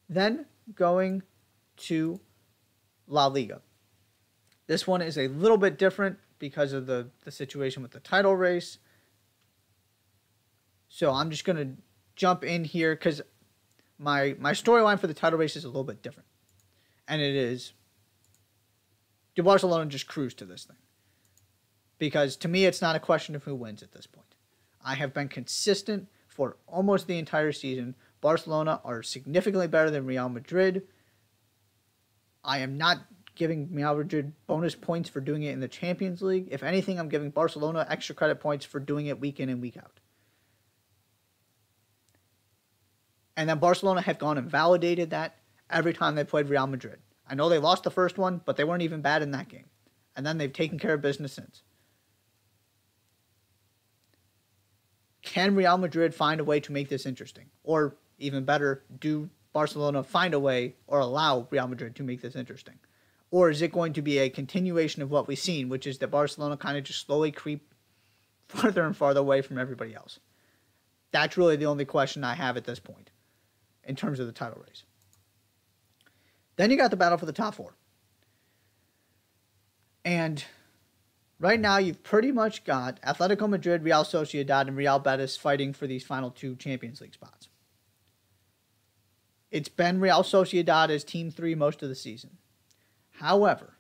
Then going to La Liga. This one is a little bit different because of the situation with the title race. So I'm just going to jump in here because my storyline for the title race is a little bit different. And it is, do Barcelona just cruise to this thing? Because to me, it's not a question of who wins at this point. I have been consistent for almost the entire season. Barcelona are significantly better than Real Madrid. I am not giving Real Madrid bonus points for doing it in the Champions League. If anything, I'm giving Barcelona extra credit points for doing it week in and week out. And then Barcelona have gone and validated that every time they played Real Madrid. I know they lost the first one, but they weren't even bad in that game. And then they've taken care of business since. Can Real Madrid find a way to make this interesting? Or, even better, do Barcelona find a way or allow Real Madrid to make this interesting? Or is it going to be a continuation of what we've seen, which is that Barcelona kind of just slowly creep farther and farther away from everybody else? That's really the only question I have at this point in terms of the title race. Then you got the battle for the top four. And right now you've pretty much got Atletico Madrid, Real Sociedad, and Real Betis fighting for these final two Champions League spots. It's been Real Sociedad as Team 3 most of the season. However,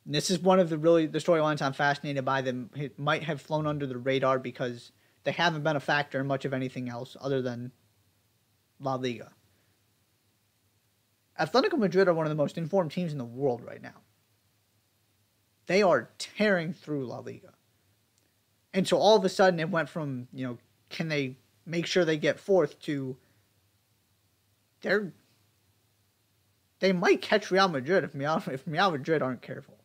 and this is one of the storylines I'm fascinated by that might have flown under the radar because they haven't been a factor in much of anything else other than La Liga. Atletico Madrid are one of the most informed teams in the world right now. They are tearing through La Liga. And so all of a sudden it went from, can they make sure they get fourth to they might catch Real Madrid if Real Madrid aren't careful.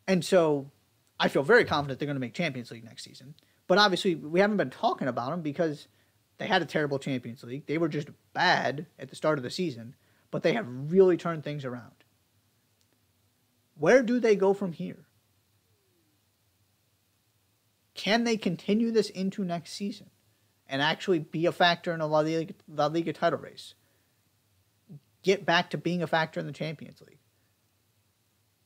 And so I feel very confident they're going to make Champions League next season. But obviously we haven't been talking about them because they had a terrible Champions League. They were just bad at the start of the season, but they have really turned things around. Where do they go from here? Can they continue this into next season and actually be a factor in a La Liga title race? Get back to being a factor in the Champions League.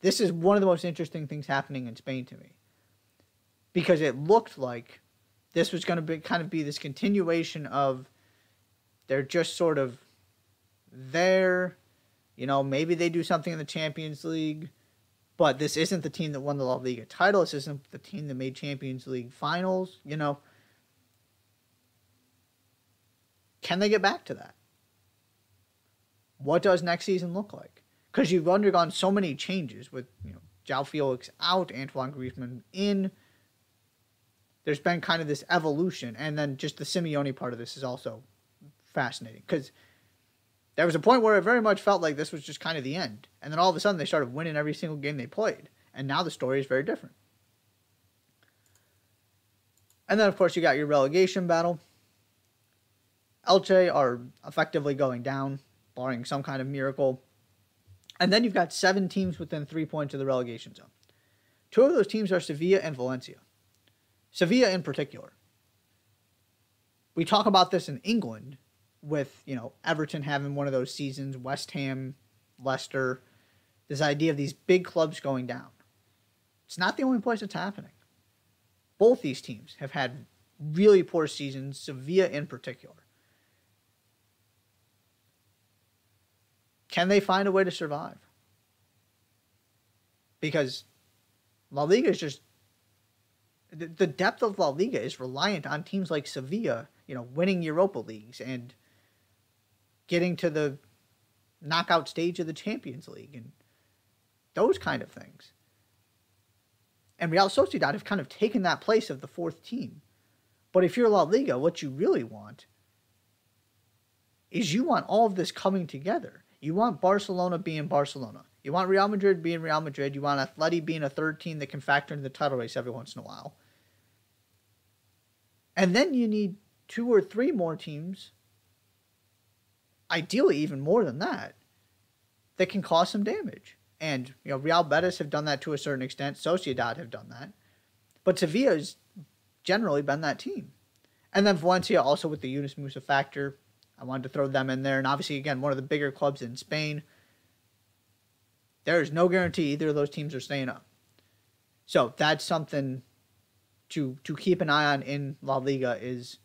This is one of the most interesting things happening in Spain to me. Because it looked like this was going to be this continuation of they're just sort of there. Maybe they do something in the Champions League. But this isn't the team that won the La Liga title. This isn't the team that made Champions League finals. Can they get back to that? What does next season look like? Because you've undergone so many changes with, João Felix out, Antoine Griezmann in. There's been kind of this evolution. And then just the Simeone part of this is also fascinating. Because there was a point where it very much felt like this was just kind of the end. And then all of a sudden they started winning every single game they played. And now the story is very different. And then, of course, you got your relegation battle. Elche are effectively going down, barring some kind of miracle. And then you've got 7 teams within 3 points of the relegation zone. 2 of those teams are Sevilla and Valencia. Sevilla in particular. We talk about this in England with, Everton having one of those seasons, West Ham, Leicester, this idea of these big clubs going down. It's not the only place it's happening. Both these teams have had really poor seasons, Sevilla in particular. Can they find a way to survive? Because La Liga is just... The depth of La Liga is reliant on teams like Sevilla, winning Europa Leagues and getting to the knockout stage of the Champions League and those kind of things. And Real Sociedad have kind of taken that place of the 4th team. But if you're La Liga, what you really want is you want all of this coming together. You want Barcelona being Barcelona. You want Real Madrid being Real Madrid. You want Atleti being a 3rd team that can factor into the title race every once in a while. And then you need 2 or 3 more teams, ideally even more than that can cause some damage. And, Real Betis have done that to a certain extent. Sociedad have done that. But Sevilla has generally been that team. And then Valencia also with the Yunus Musa factor. I wanted to throw them in there. And obviously, again, one of the bigger clubs in Spain. There is no guarantee either of those teams are staying up. So that's something to keep an eye on in La Liga, is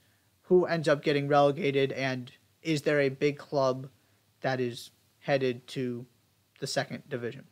who ends up getting relegated, and is there a big club that is headed to the second division.